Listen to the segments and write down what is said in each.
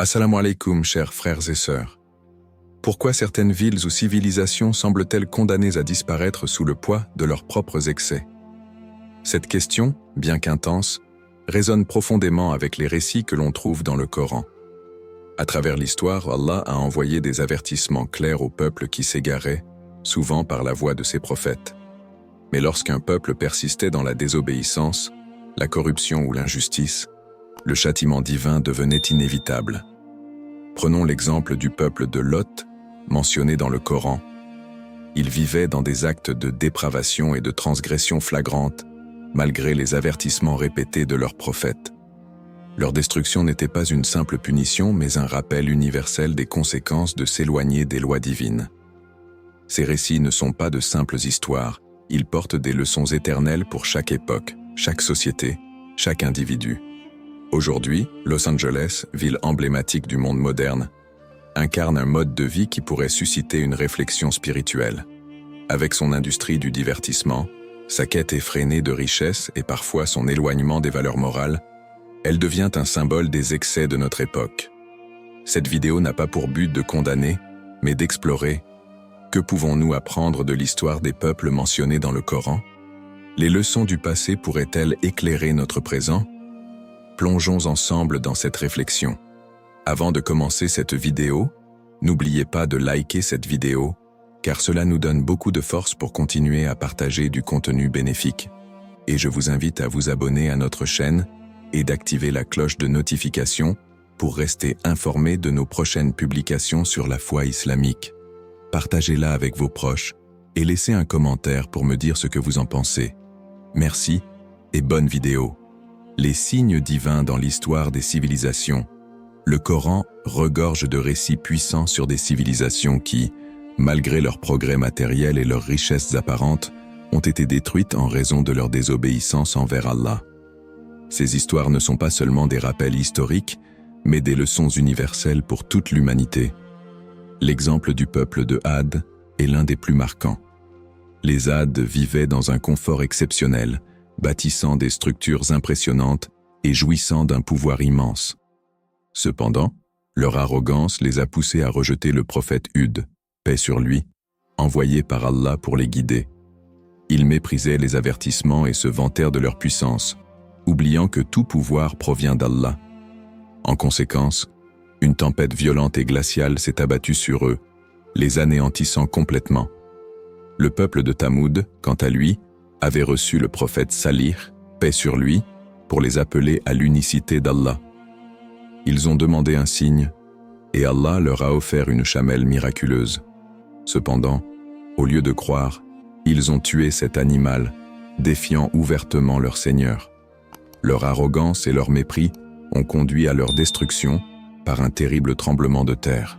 Assalamu alaikum, chers frères et sœurs. Pourquoi certaines villes ou civilisations semblent-elles condamnées à disparaître sous le poids de leurs propres excès? Cette question, bien qu'intense, résonne profondément avec les récits que l'on trouve dans le Coran. À travers l'histoire, Allah a envoyé des avertissements clairs aux peuples qui s'égaraient, souvent par la voix de ses prophètes. Mais lorsqu'un peuple persistait dans la désobéissance, la corruption ou l'injustice, le châtiment divin devenait inévitable. Prenons l'exemple du peuple de Lot, mentionné dans le Coran. Ils vivaient dans des actes de dépravation et de transgression flagrante, malgré les avertissements répétés de leurs prophètes. Leur destruction n'était pas une simple punition, mais un rappel universel des conséquences de s'éloigner des lois divines. Ces récits ne sont pas de simples histoires, ils portent des leçons éternelles pour chaque époque, chaque société, chaque individu. Aujourd'hui, Los Angeles, ville emblématique du monde moderne, incarne un mode de vie qui pourrait susciter une réflexion spirituelle. Avec son industrie du divertissement, sa quête effrénée de richesse et parfois son éloignement des valeurs morales, elle devient un symbole des excès de notre époque. Cette vidéo n'a pas pour but de condamner, mais d'explorer. Que pouvons-nous apprendre de l'histoire des peuples mentionnés dans le Coran? Les leçons du passé pourraient-elles éclairer notre présent? Plongeons ensemble dans cette réflexion. Avant de commencer cette vidéo, n'oubliez pas de liker cette vidéo, car cela nous donne beaucoup de force pour continuer à partager du contenu bénéfique. Et je vous invite à vous abonner à notre chaîne et d'activer la cloche de notification pour rester informé de nos prochaines publications sur la foi islamique. Partagez-la avec vos proches et laissez un commentaire pour me dire ce que vous en pensez. Merci et bonne vidéo. Les signes divins dans l'histoire des civilisations. Le Coran regorge de récits puissants sur des civilisations qui, malgré leurs progrès matériels et leurs richesses apparentes, ont été détruites en raison de leur désobéissance envers Allah. Ces histoires ne sont pas seulement des rappels historiques, mais des leçons universelles pour toute l'humanité. L'exemple du peuple de Ad est l'un des plus marquants. Les Ad vivaient dans un confort exceptionnel, bâtissant des structures impressionnantes et jouissant d'un pouvoir immense. Cependant, leur arrogance les a poussés à rejeter le prophète Hud, paix sur lui, envoyé par Allah pour les guider. Ils méprisaient les avertissements et se vantèrent de leur puissance, oubliant que tout pouvoir provient d'Allah. En conséquence, une tempête violente et glaciale s'est abattue sur eux, les anéantissant complètement. Le peuple de Tamoud, quant à lui, avait reçu le prophète Salih, paix sur lui, pour les appeler à l'unicité d'Allah. Ils ont demandé un signe, et Allah leur a offert une chamelle miraculeuse. Cependant, au lieu de croire, ils ont tué cet animal, défiant ouvertement leur Seigneur. Leur arrogance et leur mépris ont conduit à leur destruction par un terrible tremblement de terre.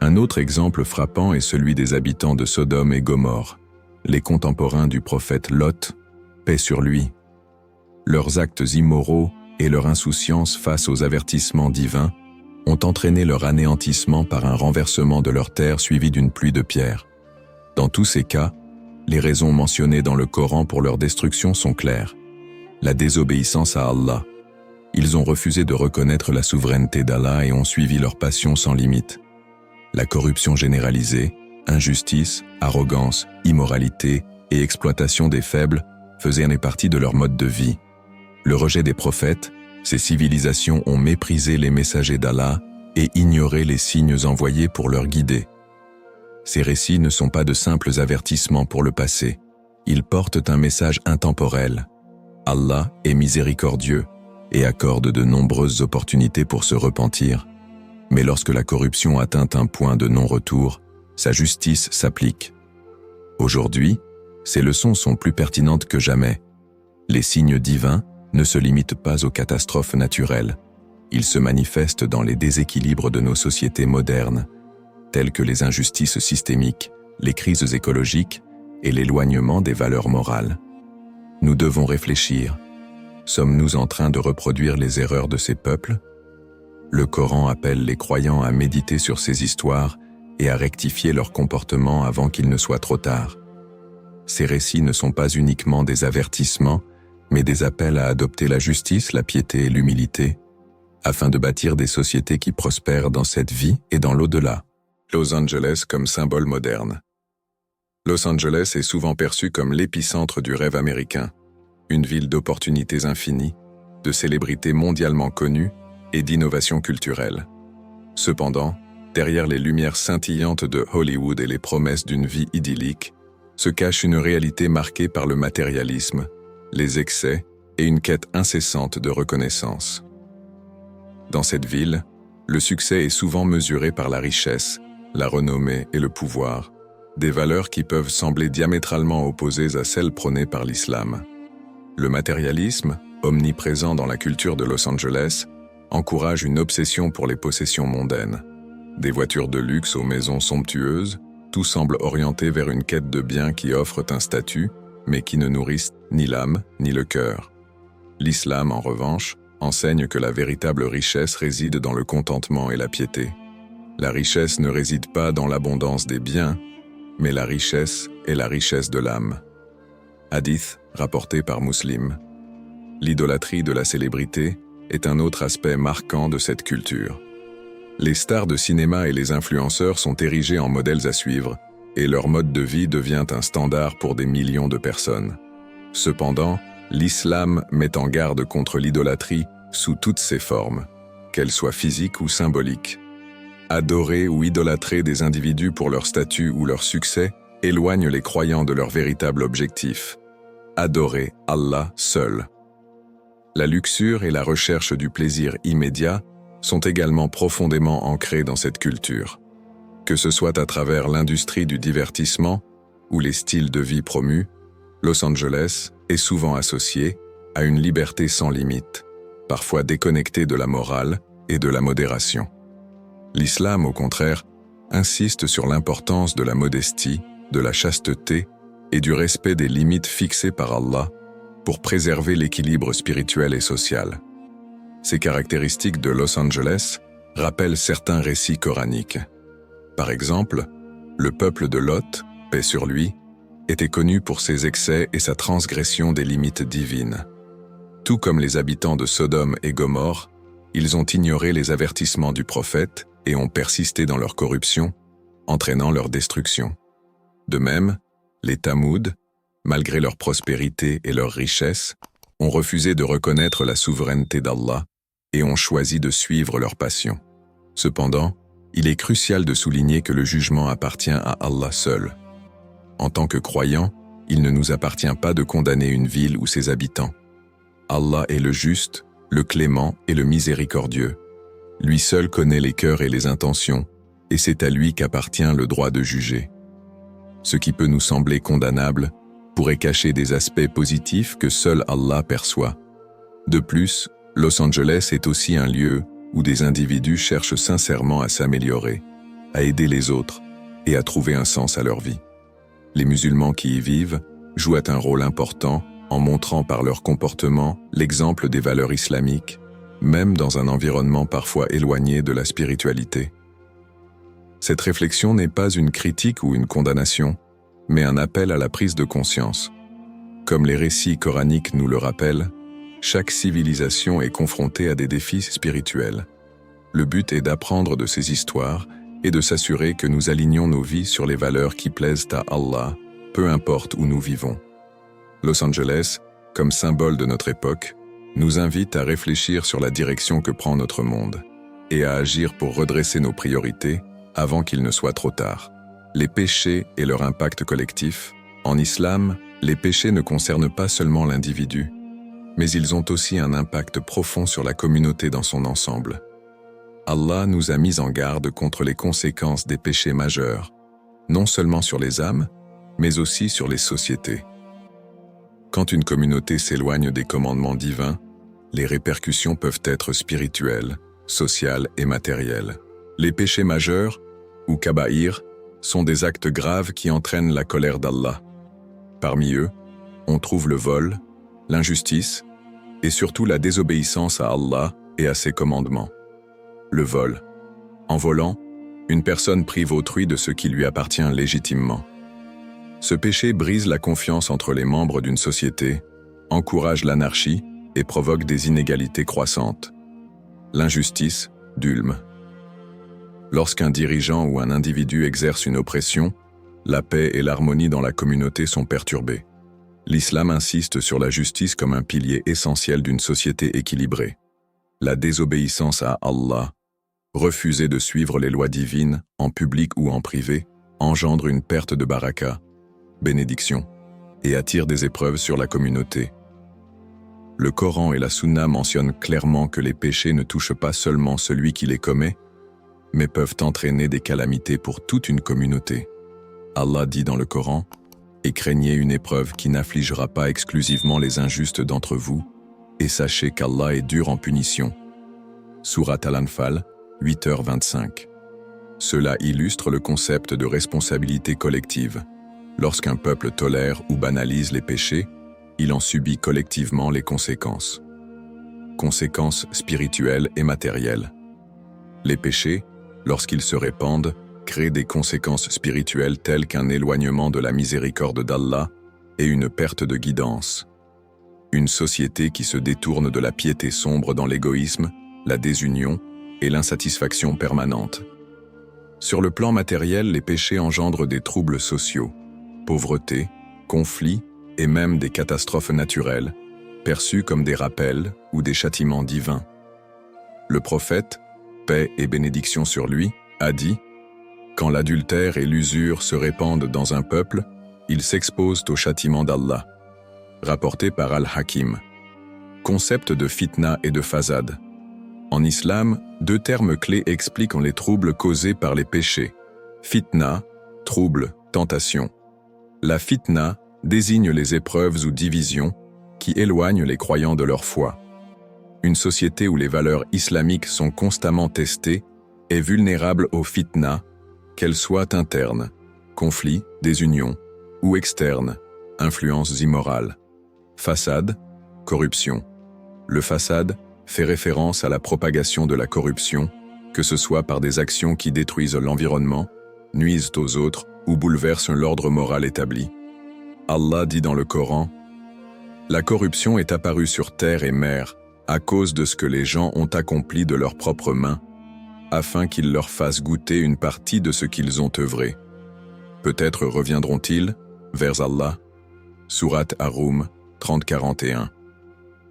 Un autre exemple frappant est celui des habitants de Sodome et Gomorrhe, les contemporains du prophète Lot, paix sur lui. Leurs actes immoraux et leur insouciance face aux avertissements divins ont entraîné leur anéantissement par un renversement de leur terre suivi d'une pluie de pierres. Dans tous ces cas, les raisons mentionnées dans le Coran pour leur destruction sont claires. La désobéissance à Allah. Ils ont refusé de reconnaître la souveraineté d'Allah et ont suivi leur passion sans limite. La corruption généralisée, injustice, arrogance, immoralité et exploitation des faibles faisaient partie de leur mode de vie. Le rejet des prophètes, ces civilisations ont méprisé les messagers d'Allah et ignoré les signes envoyés pour leur guider. Ces récits ne sont pas de simples avertissements pour le passé. Ils portent un message intemporel. Allah est miséricordieux et accorde de nombreuses opportunités pour se repentir. Mais lorsque la corruption atteint un point de non-retour, sa justice s'applique. Aujourd'hui, ces leçons sont plus pertinentes que jamais. Les signes divins ne se limitent pas aux catastrophes naturelles. Ils se manifestent dans les déséquilibres de nos sociétés modernes, tels que les injustices systémiques, les crises écologiques et l'éloignement des valeurs morales. Nous devons réfléchir. Sommes-nous en train de reproduire les erreurs de ces peuples? Le Coran appelle les croyants à méditer sur ces histoires et à rectifier leur comportement avant qu'il ne soit trop tard. Ces récits ne sont pas uniquement des avertissements, mais des appels à adopter la justice, la piété et l'humilité. afin de bâtir des sociétés qui prospèrent dans cette vie et dans l'au-delà. Los Angeles comme symbole moderne. Los Angeles est souvent perçu comme l'épicentre du rêve américain, une ville d'opportunités infinies, de célébrités mondialement connues et d'innovations culturelles. Cependant, derrière les lumières scintillantes de Hollywood et les promesses d'une vie idyllique, se cache une réalité marquée par le matérialisme, les excès et une quête incessante de reconnaissance. Dans cette ville, le succès est souvent mesuré par la richesse, la renommée et le pouvoir, des valeurs qui peuvent sembler diamétralement opposées à celles prônées par l'islam. Le matérialisme, omniprésent dans la culture de Los Angeles, encourage une obsession pour les possessions mondaines. Des voitures de luxe aux maisons somptueuses, tout semble orienté vers une quête de biens qui offrent un statut, mais qui ne nourrissent ni l'âme ni le cœur. L'islam, en revanche, enseigne que la véritable richesse réside dans le contentement et la piété. La richesse ne réside pas dans l'abondance des biens, mais la richesse est la richesse de l'âme. Hadith rapporté par Muslim. L'idolâtrie de la célébrité est un autre aspect marquant de cette culture. Les stars de cinéma et les influenceurs sont érigés en modèles à suivre, et leur mode de vie devient un standard pour des millions de personnes. Cependant, l'islam met en garde contre l'idolâtrie sous toutes ses formes, qu'elles soient physiques ou symboliques. Adorer ou idolâtrer des individus pour leur statut ou leur succès éloigne les croyants de leur véritable objectif: adorer Allah seul. La luxure et la recherche du plaisir immédiat sont également profondément ancrés dans cette culture. Que ce soit à travers l'industrie du divertissement ou les styles de vie promus, Los Angeles est souvent associé à une liberté sans limite, parfois déconnectée de la morale et de la modération. L'islam, au contraire, insiste sur l'importance de la modestie, de la chasteté et du respect des limites fixées par Allah pour préserver l'équilibre spirituel et social. Ces caractéristiques de Los Angeles rappellent certains récits coraniques. Par exemple, le peuple de Lot, paix sur lui, était connu pour ses excès et sa transgression des limites divines. Tout comme les habitants de Sodome et Gomorrhe, ils ont ignoré les avertissements du prophète et ont persisté dans leur corruption, entraînant leur destruction. De même, les Tamouds, malgré leur prospérité et leur richesse, ont refusé de reconnaître la souveraineté d'Allah et ont choisi de suivre leur passion. Cependant, il est crucial de souligner que le jugement appartient à Allah seul. En tant que croyants, il ne nous appartient pas de condamner une ville ou ses habitants. Allah est le juste, le clément et le miséricordieux. Lui seul connaît les cœurs et les intentions, et c'est à lui qu'appartient le droit de juger. Ce qui peut nous sembler condamnable pourrait cacher des aspects positifs que seul Allah perçoit. De plus, Los Angeles est aussi un lieu où des individus cherchent sincèrement à s'améliorer, à aider les autres et à trouver un sens à leur vie. Les musulmans qui y vivent jouent un rôle important en montrant par leur comportement l'exemple des valeurs islamiques, même dans un environnement parfois éloigné de la spiritualité. Cette réflexion n'est pas une critique ou une condamnation, mais un appel à la prise de conscience. Comme les récits coraniques nous le rappellent, chaque civilisation est confrontée à des défis spirituels. Le but est d'apprendre de ces histoires et de s'assurer que nous alignons nos vies sur les valeurs qui plaisent à Allah, peu importe où nous vivons. Los Angeles, comme symbole de notre époque, nous invite à réfléchir sur la direction que prend notre monde et à agir pour redresser nos priorités avant qu'il ne soit trop tard. Les péchés et leur impact collectif. En islam, les péchés ne concernent pas seulement l'individu, mais ils ont aussi un impact profond sur la communauté dans son ensemble. Allah nous a mis en garde contre les conséquences des péchés majeurs, non seulement sur les âmes, mais aussi sur les sociétés. Quand une communauté s'éloigne des commandements divins, les répercussions peuvent être spirituelles, sociales et matérielles. Les péchés majeurs, ou kaba'ir, sont des actes graves qui entraînent la colère d'Allah. Parmi eux, on trouve le vol, l'injustice et surtout la désobéissance à Allah et à ses commandements. Le vol. En volant, une personne prive autrui de ce qui lui appartient légitimement. Ce péché brise la confiance entre les membres d'une société, encourage l'anarchie et provoque des inégalités croissantes. L'injustice, dulm. Lorsqu'un dirigeant ou un individu exerce une oppression, la paix et l'harmonie dans la communauté sont perturbées. L'islam insiste sur la justice comme un pilier essentiel d'une société équilibrée. La désobéissance à Allah, refuser de suivre les lois divines, en public ou en privé, engendre une perte de baraka, bénédiction, et attire des épreuves sur la communauté. Le Coran et la Sunna mentionnent clairement que les péchés ne touchent pas seulement celui qui les commet, mais peuvent entraîner des calamités pour toute une communauté. Allah dit dans le Coran « Et craignez une épreuve qui n'affligera pas exclusivement les injustes d'entre vous, et sachez qu'Allah est dur en punition. » Sourate Al-Anfal, 8h25. Cela illustre le concept de responsabilité collective. Lorsqu'un peuple tolère ou banalise les péchés, il en subit collectivement les conséquences. Conséquences spirituelles et matérielles. Les péchés, lorsqu'ils se répandent, créent des conséquences spirituelles telles qu'un éloignement de la miséricorde d'Allah et une perte de guidance. Une société qui se détourne de la piété sombre dans l'égoïsme, la désunion et l'insatisfaction permanente. Sur le plan matériel, les péchés engendrent des troubles sociaux, pauvreté, conflits et même des catastrophes naturelles, perçues comme des rappels ou des châtiments divins. Le prophète, paix et bénédiction sur lui, a dit « Quand l'adultère et l'usure se répandent dans un peuple, ils s'exposent au châtiment d'Allah. » Rapporté par Al-Hakim. Concept de fitna et de fasad. En islam, deux termes clés expliquent les troubles causés par les péchés. Fitna, trouble, tentation. La fitna désigne les épreuves ou divisions qui éloignent les croyants de leur foi. Une société où les valeurs islamiques sont constamment testées est vulnérable aux fitna, qu'elles soient internes, conflits, désunions, ou externes, influences immorales. Façade, corruption. Le façade fait référence à la propagation de la corruption, que ce soit par des actions qui détruisent l'environnement, nuisent aux autres ou bouleversent l'ordre moral établi. Allah dit dans le Coran « La corruption est apparue sur terre et mer à cause de ce que les gens ont accompli de leurs propres mains, afin qu'ils leur fassent goûter une partie de ce qu'ils ont œuvré. Peut-être reviendront-ils vers Allah ?» Sourate Ar-Rum 30-41.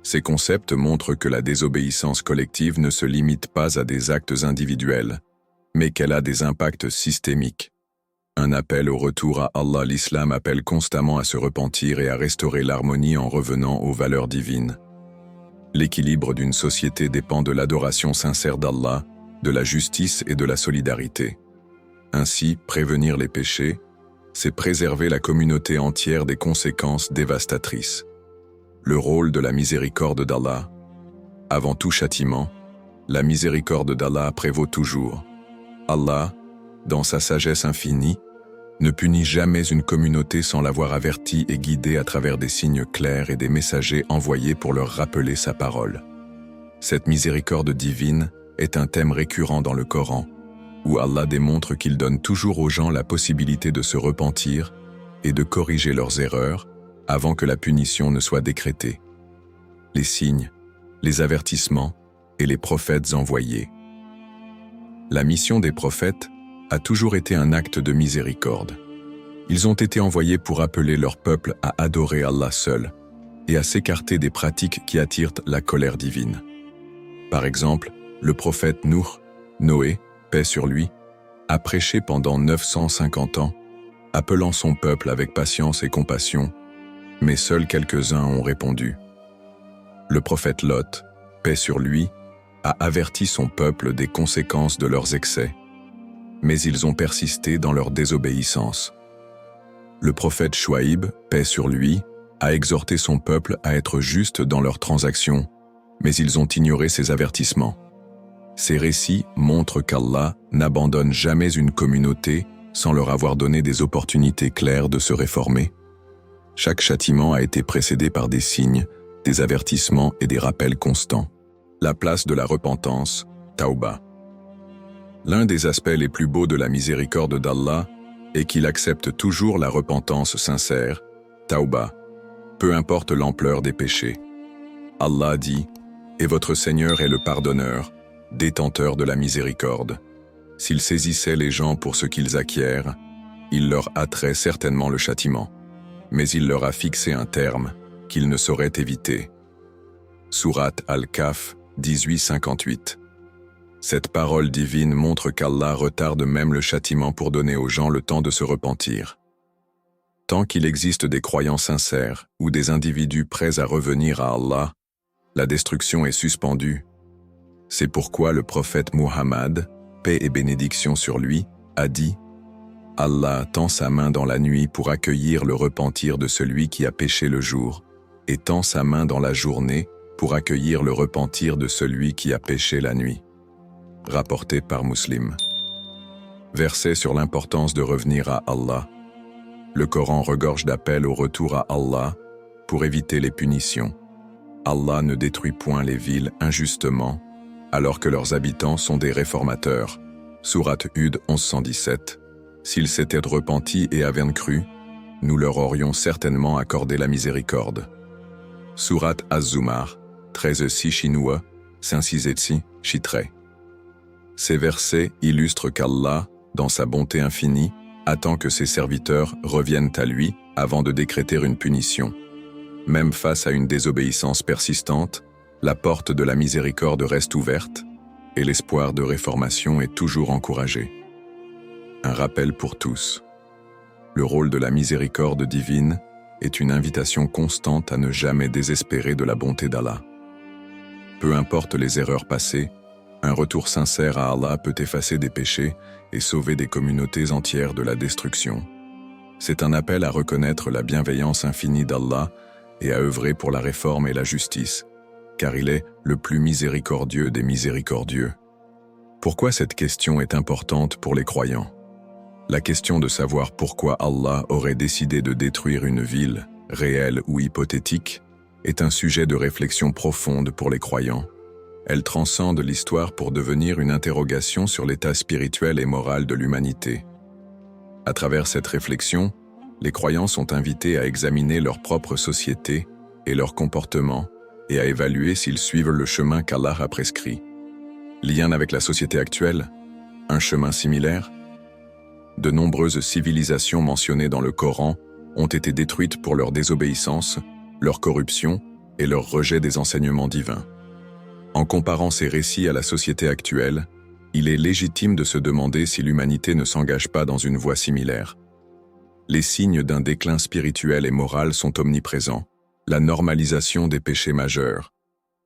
Ces concepts montrent que la désobéissance collective ne se limite pas à des actes individuels, mais qu'elle a des impacts systémiques. Un appel au retour à Allah. L'islam appelle constamment à se repentir et à restaurer l'harmonie en revenant aux valeurs divines. L'équilibre d'une société dépend de l'adoration sincère d'Allah, de la justice et de la solidarité. Ainsi, prévenir les péchés, c'est préserver la communauté entière des conséquences dévastatrices. Le rôle de la miséricorde d'Allah. Avant tout châtiment, la miséricorde d'Allah prévaut toujours. Allah, dans sa sagesse infinie, ne punit jamais une communauté sans l'avoir avertie et guidée à travers des signes clairs et des messagers envoyés pour leur rappeler sa parole. Cette miséricorde divine est un thème récurrent dans le Coran, où Allah démontre qu'il donne toujours aux gens la possibilité de se repentir et de corriger leurs erreurs avant que la punition ne soit décrétée. Les signes, les avertissements et les prophètes envoyés. La mission des prophètes a toujours été un acte de miséricorde. Ils ont été envoyés pour appeler leur peuple à adorer Allah seul et à s'écarter des pratiques qui attirent la colère divine. Par exemple, le prophète Noé, paix sur lui, a prêché pendant 950 ans, appelant son peuple avec patience et compassion, mais seuls quelques-uns ont répondu. Le prophète Lot, paix sur lui, a averti son peuple des conséquences de leurs excès, mais ils ont persisté dans leur désobéissance. Le prophète Chouaïb, paix sur lui, a exhorté son peuple à être juste dans leurs transactions, mais ils ont ignoré ses avertissements. Ces récits montrent qu'Allah n'abandonne jamais une communauté sans leur avoir donné des opportunités claires de se réformer. Chaque châtiment a été précédé par des signes, des avertissements et des rappels constants. La place de la repentance, Tauba. L'un des aspects les plus beaux de la miséricorde d'Allah est qu'il accepte toujours la repentance sincère, Tauba, peu importe l'ampleur des péchés. Allah dit « Et votre Seigneur est le pardonneur, détenteur de la miséricorde. S'il saisissait les gens pour ce qu'ils acquièrent, il leur hâterait certainement le châtiment. Mais il leur a fixé un terme qu'ils ne sauraient éviter. Sourate Al-Kahf 18-58. Cette parole divine montre qu'Allah retarde même le châtiment pour donner aux gens le temps de se repentir. Tant qu'il existe des croyants sincères ou des individus prêts à revenir à Allah, la destruction est suspendue. C'est pourquoi le prophète Muhammad, paix et bénédiction sur lui, a dit « Allah tend sa main dans la nuit pour accueillir le repentir de celui qui a péché le jour, et tend sa main dans la journée pour accueillir le repentir de celui qui a péché la nuit. » Rapporté par Muslim. Verset sur l'importance de revenir à Allah. Le Coran regorge d'appels au retour à Allah pour éviter les punitions. Allah ne détruit point les villes injustement, alors que leurs habitants sont des réformateurs. Sourate Hud 1117. S'ils s'étaient repentis et avaient cru, nous leur aurions certainement accordé la miséricorde. Sourate Az-Zumar 13-6 chinois, 5-6 chitré. Ces versets illustrent qu'Allah, dans sa bonté infinie, attend que ses serviteurs reviennent à lui avant de décréter une punition. Même face à une désobéissance persistante, la porte de la miséricorde reste ouverte et l'espoir de réformation est toujours encouragé. Un rappel pour tous. Le rôle de la miséricorde divine est une invitation constante à ne jamais désespérer de la bonté d'Allah. Peu importe les erreurs passées, un retour sincère à Allah peut effacer des péchés et sauver des communautés entières de la destruction. C'est un appel à reconnaître la bienveillance infinie d'Allah et à œuvrer pour la réforme et la justice, car il est le plus miséricordieux des miséricordieux. Pourquoi cette question est importante pour les croyants? La question de savoir pourquoi Allah aurait décidé de détruire une ville, réelle ou hypothétique, est un sujet de réflexion profonde pour les croyants. Elle transcende l'histoire pour devenir une interrogation sur l'état spirituel et moral de l'humanité. À travers cette réflexion, les croyants sont invités à examiner leur propre société et leur comportement et à évaluer s'ils suivent le chemin qu'Allah a prescrit. Lien avec la société actuelle? Un chemin similaire? De nombreuses civilisations mentionnées dans le Coran ont été détruites pour leur désobéissance, leur corruption et leur rejet des enseignements divins. En comparant ces récits à la société actuelle, il est légitime de se demander si l'humanité ne s'engage pas dans une voie similaire. Les signes d'un déclin spirituel et moral sont omniprésents. La normalisation des péchés majeurs.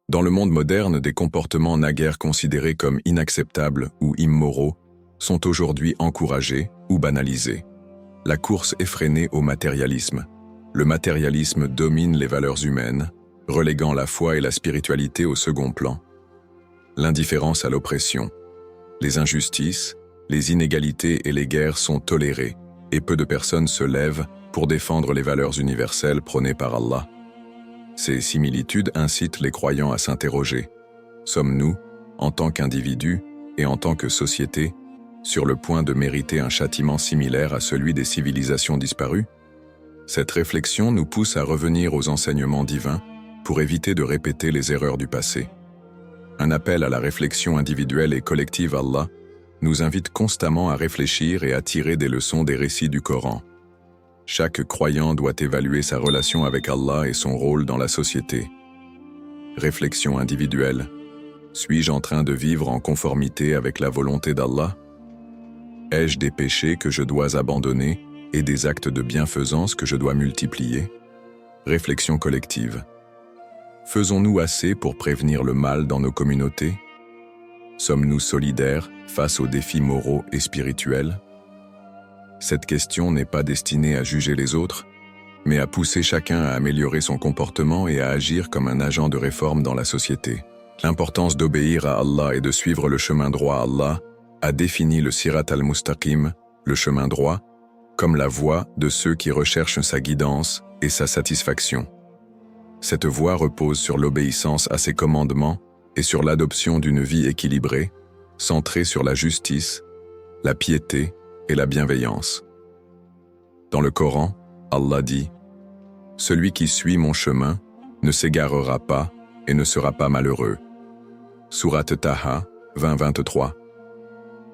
Dans le monde moderne, des comportements naguère considérés comme inacceptables ou immoraux sont aujourd'hui encouragés ou banalisés. La course effrénée au matérialisme. Le matérialisme domine les valeurs humaines, reléguant la foi et la spiritualité au second plan. L'indifférence à l'oppression. Les injustices, les inégalités et les guerres sont tolérées, et peu de personnes se lèvent pour défendre les valeurs universelles prônées par Allah. Ces similitudes incitent les croyants à s'interroger. Sommes-nous, en tant qu'individus et en tant que société, sur le point de mériter un châtiment similaire à celui des civilisations disparues? Cette réflexion nous pousse à revenir aux enseignements divins pour éviter de répéter les erreurs du passé. Un appel à la réflexion individuelle et collective Allah nous invite constamment à réfléchir et à tirer des leçons des récits du Coran. Chaque croyant doit évaluer sa relation avec Allah et son rôle dans la société. Réflexion individuelle. Suis-je en train de vivre en conformité avec la volonté d'Allah? Ai-je des péchés que je dois abandonner et des actes de bienfaisance que je dois multiplier? Réflexion collective. Faisons-nous assez pour prévenir le mal dans nos communautés? Sommes-nous solidaires face aux défis moraux et spirituels? Cette question n'est pas destinée à juger les autres, mais à pousser chacun à améliorer son comportement et à agir comme un agent de réforme dans la société. L'importance d'obéir à Allah et de suivre le chemin droit à Allah a défini le Sirat al-Mustaqim, le chemin droit, comme la voie de ceux qui recherchent sa guidance et sa satisfaction. Cette voie repose sur l'obéissance à ses commandements et sur l'adoption d'une vie équilibrée, centrée sur la justice, la piété et la bienveillance. Dans le Coran, Allah dit « Celui qui suit mon chemin ne s'égarera pas et ne sera pas malheureux. » Sourate Taha 20-23.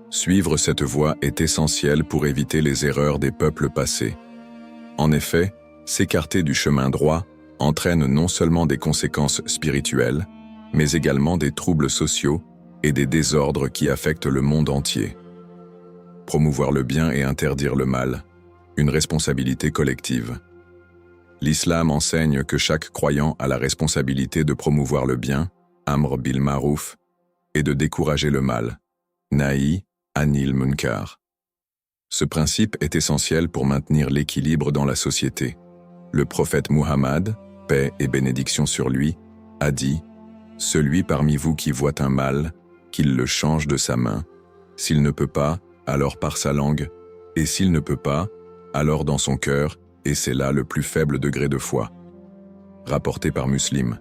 Suivre cette voie est essentiel pour éviter les erreurs des peuples passés. En effet, s'écarter du chemin droit entraîne non seulement des conséquences spirituelles, mais également des troubles sociaux et des désordres qui affectent le monde entier. Promouvoir le bien et interdire le mal, une responsabilité collective. L'islam enseigne que chaque croyant a la responsabilité de promouvoir le bien, amr bil ma'rouf, et de décourager le mal, nahi anil munkar. Ce principe est essentiel pour maintenir l'équilibre dans la société. Le prophète Muhammad, paix et bénédiction sur lui, a dit « Celui parmi vous qui voit un mal, qu'il le change de sa main. S'il ne peut pas, alors par sa langue, et s'il ne peut pas, alors dans son cœur, et c'est là le plus faible degré de foi. » Rapporté par Muslim.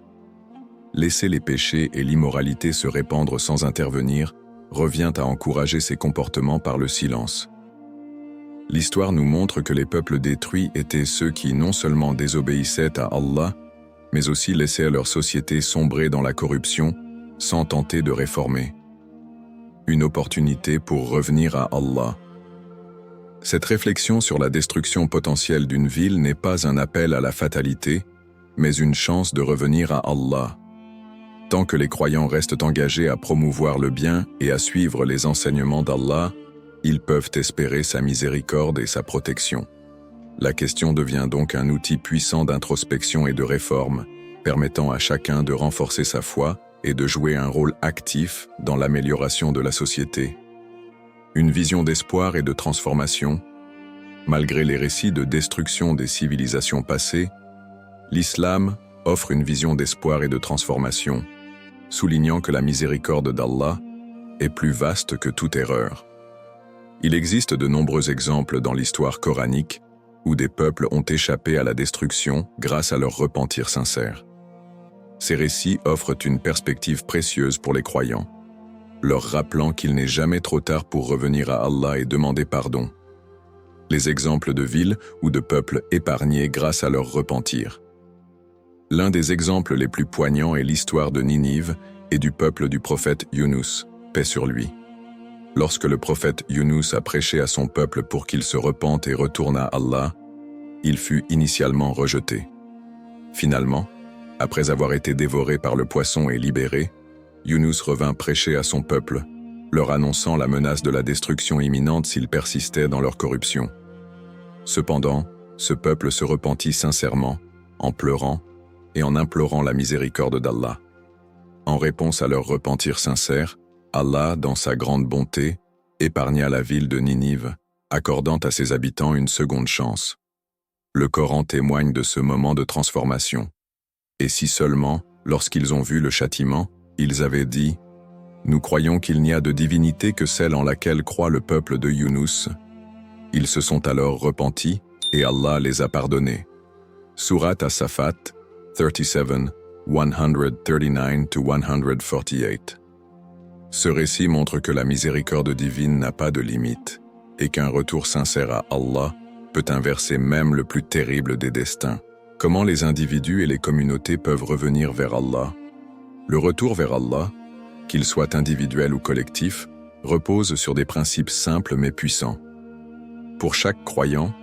Laisser les péchés et l'immoralité se répandre sans intervenir revient à encourager ces comportements par le silence. L'histoire nous montre que les peuples détruits étaient ceux qui non seulement désobéissaient à Allah, mais aussi laissaient leur société sombrer dans la corruption sans tenter de réformer. Une opportunité pour revenir à Allah. Cette réflexion sur la destruction potentielle d'une ville n'est pas un appel à la fatalité, mais une chance de revenir à Allah. Tant que les croyants restent engagés à promouvoir le bien et à suivre les enseignements d'Allah, ils peuvent espérer sa miséricorde et sa protection. La question devient donc un outil puissant d'introspection et de réforme, permettant à chacun de renforcer sa foi et de jouer un rôle actif dans l'amélioration de la société. Une vision d'espoir et de transformation. Malgré les récits de destruction des civilisations passées, l'islam offre une vision d'espoir et de transformation, soulignant que la miséricorde d'Allah est plus vaste que toute erreur. Il existe de nombreux exemples dans l'histoire coranique où des peuples ont échappé à la destruction grâce à leur repentir sincère. Ces récits offrent une perspective précieuse pour les croyants, leur rappelant qu'il n'est jamais trop tard pour revenir à Allah et demander pardon. Les exemples de villes ou de peuples épargnés grâce à leur repentir. L'un des exemples les plus poignants est l'histoire de Ninive et du peuple du prophète Yunus, paix sur lui. Lorsque le prophète Yunus a prêché à son peuple pour qu'il se repente et retourne à Allah, il fut initialement rejeté. Finalement, après avoir été dévoré par le poisson et libéré, Yunus revint prêcher à son peuple, leur annonçant la menace de la destruction imminente s'ils persistaient dans leur corruption. Cependant, ce peuple se repentit sincèrement, en pleurant et en implorant la miséricorde d'Allah. En réponse à leur repentir sincère, Allah, dans sa grande bonté, épargna la ville de Ninive, accordant à ses habitants une seconde chance. Le Coran témoigne de ce moment de transformation. Et si seulement, lorsqu'ils ont vu le châtiment, ils avaient dit « Nous croyons qu'il n'y a de divinité que celle en laquelle croit le peuple de Yunus. » Ils se sont alors repentis et Allah les a pardonnés. Surat As-Safat 37, 139-148. Ce récit montre que la miséricorde divine n'a pas de limite et qu'un retour sincère à Allah peut inverser même le plus terrible des destins. Comment les individus et les communautés peuvent revenir vers Allah? Le retour vers Allah, qu'il soit individuel ou collectif, repose sur des principes simples mais puissants. Pour chaque croyant,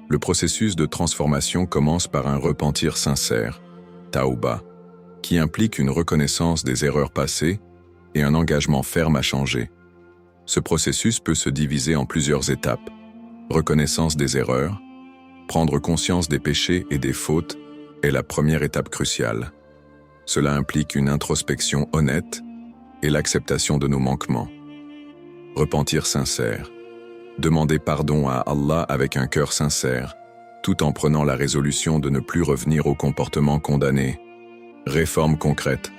le processus de transformation commence par un repentir sincère, Tauba, qui implique une reconnaissance des erreurs passées et un engagement ferme à changer. Ce processus peut se diviser en plusieurs étapes. Reconnaissance des erreurs, prendre conscience des péchés et des fautes est la première étape cruciale. Cela implique une introspection honnête et l'acceptation de nos manquements. Repentir sincère. Demander pardon à Allah avec un cœur sincère, tout en prenant la résolution de ne plus revenir aux comportements condamnés. Réforme concrète.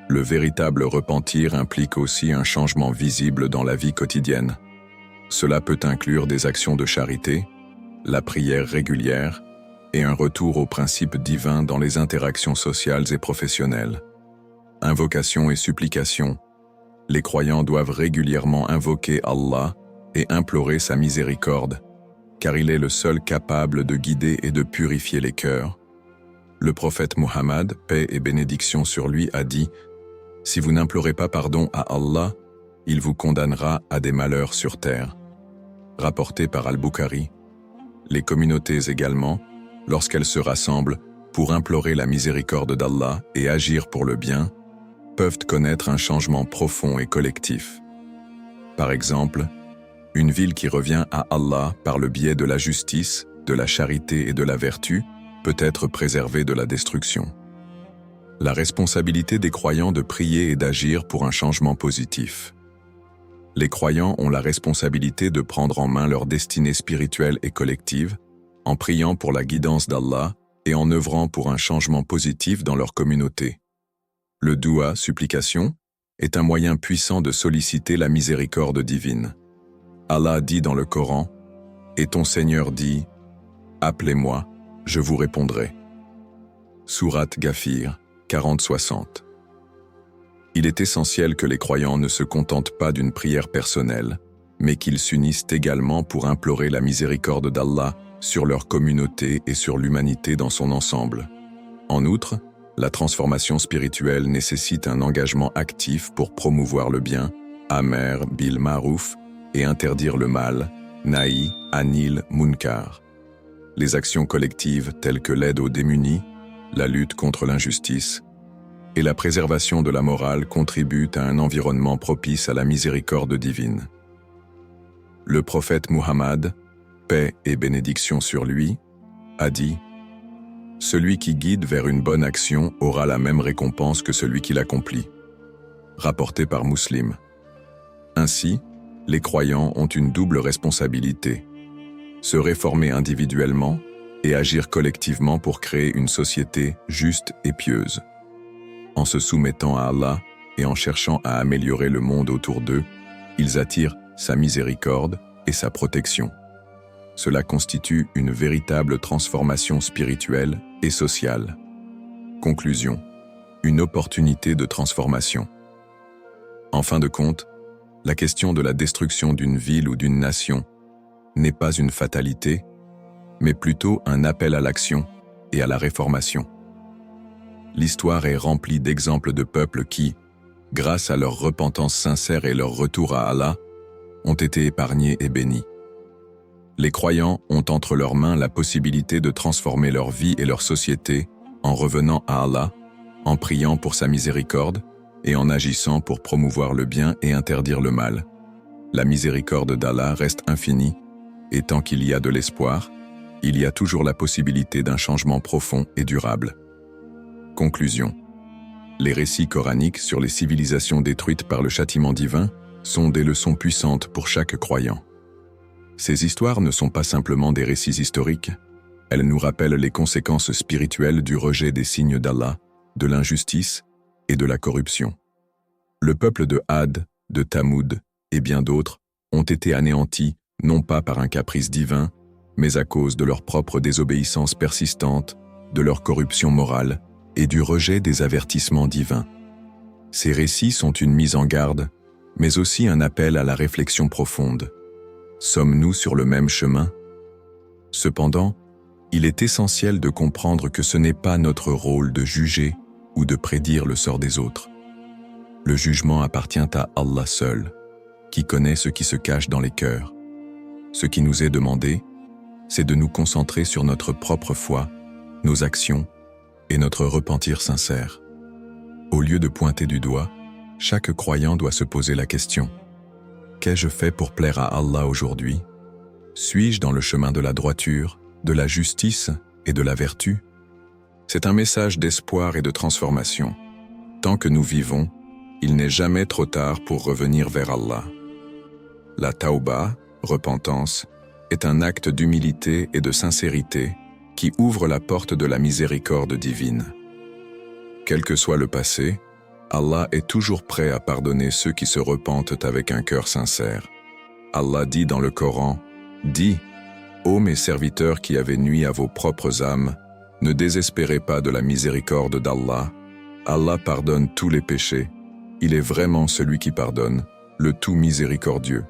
Le véritable repentir implique aussi un changement visible dans la vie quotidienne. Cela peut inclure des actions de charité, la prière régulière et un retour aux principes divins dans les interactions sociales et professionnelles. Invocation et supplication. Les croyants doivent régulièrement invoquer Allah et implorer sa miséricorde, car il est le seul capable de guider et de purifier les cœurs. Le prophète Muhammad, paix et bénédiction sur lui, a dit « Si vous n'implorez pas pardon à Allah, il vous condamnera à des malheurs sur terre. Rapporté par Al-Bukhari, les communautés également, lorsqu'elles se rassemblent pour implorer la miséricorde d'Allah et agir pour le bien, peuvent connaître un changement profond et collectif. Par exemple, une ville qui revient à Allah par le biais de la justice, de la charité et de la vertu peut être préservée de la destruction. La responsabilité des croyants de prier et d'agir pour un changement positif. Les croyants ont la responsabilité de prendre en main leur destinée spirituelle et collective, en priant pour la guidance d'Allah et en œuvrant pour un changement positif dans leur communauté. Le doua, supplication, est un moyen puissant de solliciter la miséricorde divine. Allah dit dans le Coran, « Et ton Seigneur dit, appelez-moi, je vous répondrai. » Sourate Ghafir, 40-60. Il est essentiel que les croyants ne se contentent pas d'une prière personnelle, mais qu'ils s'unissent également pour implorer la miséricorde d'Allah sur leur communauté et sur l'humanité dans son ensemble. En outre, la transformation spirituelle nécessite un engagement actif pour promouvoir le bien, Amr bil Ma'ruf, et interdire le mal, Nahi anil Munkar. Les actions collectives telles que l'aide aux démunis, la lutte contre l'injustice et la préservation de la morale contribuent à un environnement propice à la miséricorde divine. Le prophète Muhammad, paix et bénédiction sur lui, a dit « Celui qui guide vers une bonne action aura la même récompense que celui qui l'accomplit. » Rapporté par Muslim. Ainsi, les croyants ont une double responsabilité, se réformer individuellement et agir collectivement pour créer une société juste et pieuse. En se soumettant à Allah et en cherchant à améliorer le monde autour d'eux, ils attirent sa miséricorde et sa protection. Cela constitue une véritable transformation spirituelle et sociale. Conclusion. Une opportunité de transformation. En fin de compte, la question de la destruction d'une ville ou d'une nation n'est pas une fatalité, mais plutôt un appel à l'action et à la réformation. L'histoire est remplie d'exemples de peuples qui, grâce à leur repentance sincère et leur retour à Allah, ont été épargnés et bénis. Les croyants ont entre leurs mains la possibilité de transformer leur vie et leur société en revenant à Allah, en priant pour sa miséricorde et en agissant pour promouvoir le bien et interdire le mal. La miséricorde d'Allah reste infinie, et tant qu'il y a de l'espoir, il y a toujours la possibilité d'un changement profond et durable. Conclusion. Les récits coraniques sur les civilisations détruites par le châtiment divin sont des leçons puissantes pour chaque croyant. Ces histoires ne sont pas simplement des récits historiques, elles nous rappellent les conséquences spirituelles du rejet des signes d'Allah, de l'injustice et de la corruption. Le peuple de Had, de Thamoud et bien d'autres ont été anéantis non pas par un caprice divin, mais à cause de leur propre désobéissance persistante, de leur corruption morale et du rejet des avertissements divins. Ces récits sont une mise en garde, mais aussi un appel à la réflexion profonde. Sommes-nous sur le même chemin? Cependant, il est essentiel de comprendre que ce n'est pas notre rôle de juger ou de prédire le sort des autres. Le jugement appartient à Allah seul, qui connaît ce qui se cache dans les cœurs. Ce qui nous est demandé, c'est de nous concentrer sur notre propre foi, nos actions et notre repentir sincère. Au lieu de pointer du doigt, chaque croyant doit se poser la question: qu'ai-je fait pour plaire à Allah aujourd'hui? Suis-je dans le chemin de la droiture, de la justice et de la vertu? C'est un message d'espoir et de transformation. Tant que nous vivons, il n'est jamais trop tard pour revenir vers Allah. La tauba, repentance, est un acte d'humilité et de sincérité qui ouvre la porte de la miséricorde divine. Quel que soit le passé, Allah est toujours prêt à pardonner ceux qui se repentent avec un cœur sincère. Allah dit dans le Coran, « Dis, ô mes serviteurs qui avez nui à vos propres âmes, ne désespérez pas de la miséricorde d'Allah. Allah pardonne tous les péchés. Il est vraiment celui qui pardonne, le tout miséricordieux. »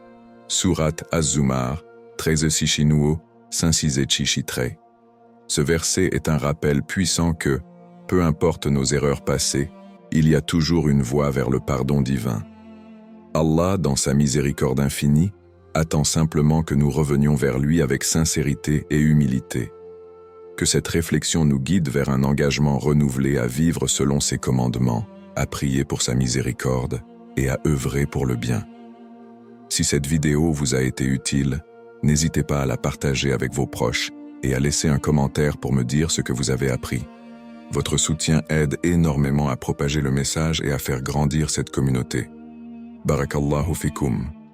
Sourate Az-Zumar, 13-6 5-6-3. Ce verset est un rappel puissant que, peu importe nos erreurs passées, il y a toujours une voie vers le pardon divin. Allah, dans sa miséricorde infinie, attend simplement que nous revenions vers lui avec sincérité et humilité. Que cette réflexion nous guide vers un engagement renouvelé à vivre selon ses commandements, à prier pour sa miséricorde et à œuvrer pour le bien. Si cette vidéo vous a été utile, n'hésitez pas à la partager avec vos proches et à laisser un commentaire pour me dire ce que vous avez appris. Votre soutien aide énormément à propager le message et à faire grandir cette communauté. Barakallahu fikum.